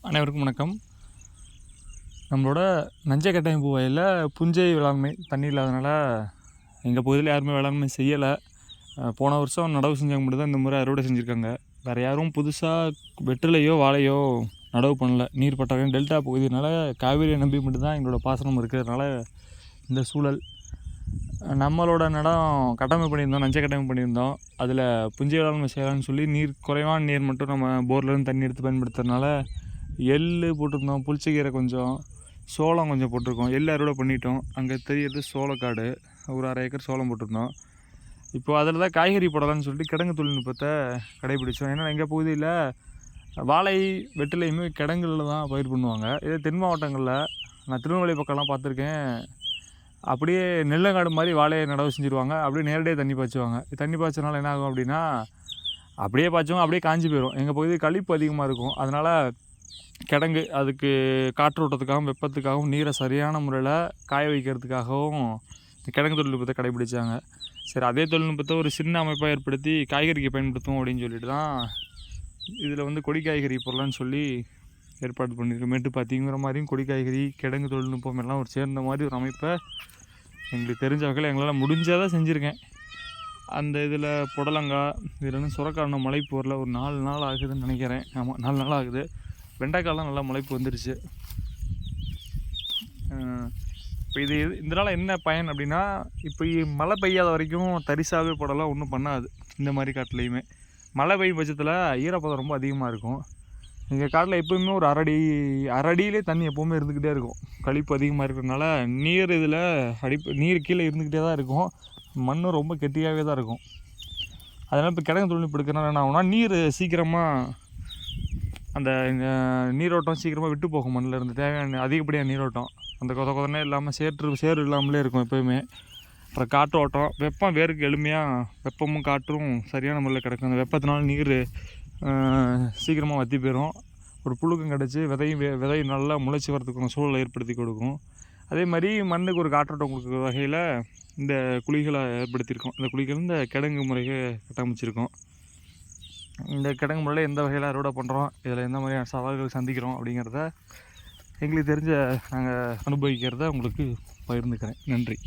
அனைவருக்கும் வணக்கம். நம்மளோட நஞ்சை கட்டமைப்பு வயலில் புஞ்சை வேளாண்மை தண்ணி இல்லாதனால எங்கள் பகுதியில் யாருமே வேளாண்மை செய்யலை. போன வருஷம் நடவு செஞ்சவங்க மட்டும் தான் இந்த முறை அறுவடை செஞ்சுருக்காங்க. வேறு யாரும் புதுசாக வெற்றிலையோ வாழையோ நடவு பண்ணல. நீர் பட்டாக்கம் டெல்டா பகுதியினால காவேரியை நம்பி மட்டும்தான் எங்களோட பாசனம் இருக்கிறதுனால இந்த சூழல். நம்மளோட நிலம் கட்டமைப்பு பண்ணியிருந்தோம், நஞ்சை கட்டமைப்பு பண்ணியிருந்தோம். அதில் புஞ்சை வேளாண்மை செய்யலாம்னு சொல்லி குறைவான நீர் மட்டும் நம்ம போர்லேருந்து தண்ணி எடுத்து பயன்படுத்துறதுனால எள் போட்டிருந்தோம், புளிச்சக்கீரை கொஞ்சம், சோளம் கொஞ்சம் போட்டிருக்கோம். எள் அறுவடை பண்ணிட்டோம். அங்கே தெரியுறது சோளக்காடு, ஒரு 1/2 ஏக்கர் சோளம் போட்டிருந்தோம். இப்போது அதில் தான் காய்கறி போடலான்னு சொல்லிட்டு கிடங்கு தொழில்நுட்பத்தை கடைபிடிச்சோம். ஏன்னா எங்கள் பகுதியில் வாழை வெற்றிலையுமே கிடங்குகளில் தான் பயிர் பண்ணுவாங்க. இதே தென் மாவட்டங்களில் நான் திருநெல்வேலி பக்கம்லாம் பார்த்துருக்கேன். அப்படியே நெல்லங்காடு மாதிரி வாழையை நடவு செஞ்சுருவாங்க. அப்படியே நேரடியாக தண்ணி பாய்ச்சுவாங்க. தண்ணி பாய்ச்சனால என்ன ஆகும் அப்படின்னா, அப்படியே பாய்ச்சவங்க அப்படியே காஞ்சி போயிடும். எங்கள் பகுதி கழிப்பு அதிகமாக இருக்கும். அதனால் கிடங்கு அதுக்கு காற்றோட்டத்துக்காகவும் வெப்பத்துக்காகவும் நீரை சரியான முறையில் காய வைக்கிறதுக்காகவும் கிடங்கு தொழில்நுட்பத்தை கடைபிடிச்சாங்க. சரி, அதே தொழில்நுட்பத்தை ஒரு சின்ன அமைப்பாக ஏற்படுத்தி காய்கறிக்கு பயன்படுத்துவோம் அப்படின்னு சொல்லிட்டு தான் இதில் கொடி காய்கறி போடலான்னு சொல்லி ஏற்பாடு பண்ணியிருக்கோம். மேட்டுப்பாத்திங்கிற மாதிரியும் கொடி காய்கறி, கிடங்கு தொழில்நுட்பம் எல்லாம் ஒரு சேர்ந்த மாதிரி ஒரு அமைப்பை எங்களுக்கு தெரிஞ்ச வகையில் எங்களால் முடிஞ்சதாக செஞ்சுருக்கேன். அந்த இதில் புடலங்காய், இதில் வந்து சுரக்காய் முளைப்பு வரல, ஒரு 4 நாள் ஆகுதுன்னு நினைக்கிறேன். ஆமாம், 4 நாள் ஆகுது. வெண்டைக்காயெலாம் நல்லா முளைப்பு வந்துருச்சு. இப்போ இதனால் என்ன பயன் அப்படின்னா, இப்போ மழை பெய்யாத வரைக்கும் தரிசாகவே போடலாம், ஒன்றும் பண்ணாது. இந்த மாதிரி காட்டிலையுமே மழை பெய்யும் பட்சத்தில் ஈரப்பதம் ரொம்ப அதிகமாக இருக்கும். எங்கள் காட்டில் எப்போயுமே ஒரு அரடியிலே தண்ணி எப்போவுமே இருந்துக்கிட்டே இருக்கும். கழிப்பு அதிகமாக இருக்கிறதுனால நீர் கீழே இருந்துக்கிட்டே தான் இருக்கும். மண்ணும் ரொம்ப கெட்டியாகவே தான் இருக்கும். அதனால் இப்போ கிடங்கு தொழில்நுட்பம் எடுக்கிறனால என்ன ஆகும்னா, நீர் சீக்கிரமாக அந்த நீரோட்டம் சீக்கிரமாக விட்டு போகும். மண்ணில் இருந்து தேவையான அதிகப்படியான நீரோட்டம் அந்த கொதனே இல்லாமல் சேறு இல்லாமலே இருக்கும் எப்போயுமே. அப்புறம் காற்றோட்டம், வெப்பம் வேருக்கு எளிமையாக வெப்பமும் காற்றும் சரியான முறையில் கிடக்கும். அந்த வெப்பத்தினால நீர் சீக்கிரமாக வற்றி போயிடும். ஒரு புழுக்கம் கிடச்சி விதை நல்லா முளைச்சி வரதுக்கான சூழலை ஏற்படுத்தி கொடுக்கும். அதே மாதிரி மண்ணுக்கு ஒரு காற்றோட்டம் கொடுக்குற வகையில் இந்த குழிகளை ஏற்படுத்தியிருக்கோம். இந்த குழிகள் இந்த கிடங்கு முறையை கட்டமைச்சிருக்கோம். இந்த கிடங்கு முறையில் எந்த வகையில் அறுவடை பண்ணுறோம், இதில் எந்த மாதிரியான சவால்கள் சந்திக்கிறோம் அப்படிங்கிறத எங்களுக்கு தெரிஞ்ச நாங்கள் அனுபவிக்கிறத உங்களுக்கு பகிர்ந்துக்கிறேன். நன்றி.